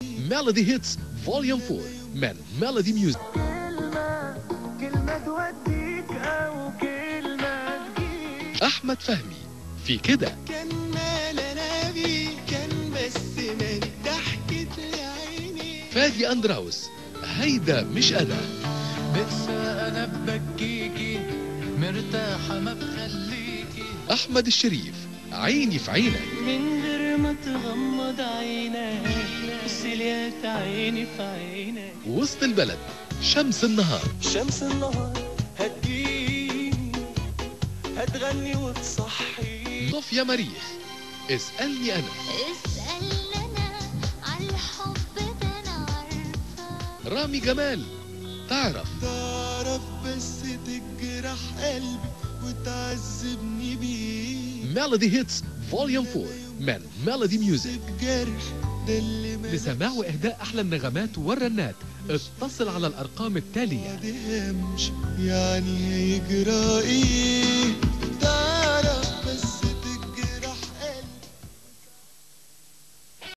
ميلودي هيتس فوليوم 4 من ميلودي ميوزك. كلمة توديك أو كلمة تجيك. أحمد فهمي في كده كان مال أنا بيه كان بس من ضحكت لعيني. فادي أندراوس هيدا مش أنا. بس أنا ببكيكي مرتاحة ما بخليكي. أحمد الشريف عيني في عينك. من غير ما تغمض عينك بس ليت عيني في عينك. وسط البلد شمس النهار. شمس النهار هتجيني هتغني وتصحي. صوفيا مريخ اسألني أنا. اسألني أنا على الحب ده أنا عارفة. رامي جمال تعرف بس تجرح قلبي وتعذبني بيه. ميلودي هيتس فوليوم 4 من ميلودي ميوزك. جرح ده اللي ما لسماع وإهداء أحلى النغمات والرنات اتصل على الأرقام التالية. دهمش يعني هيجرى ايه.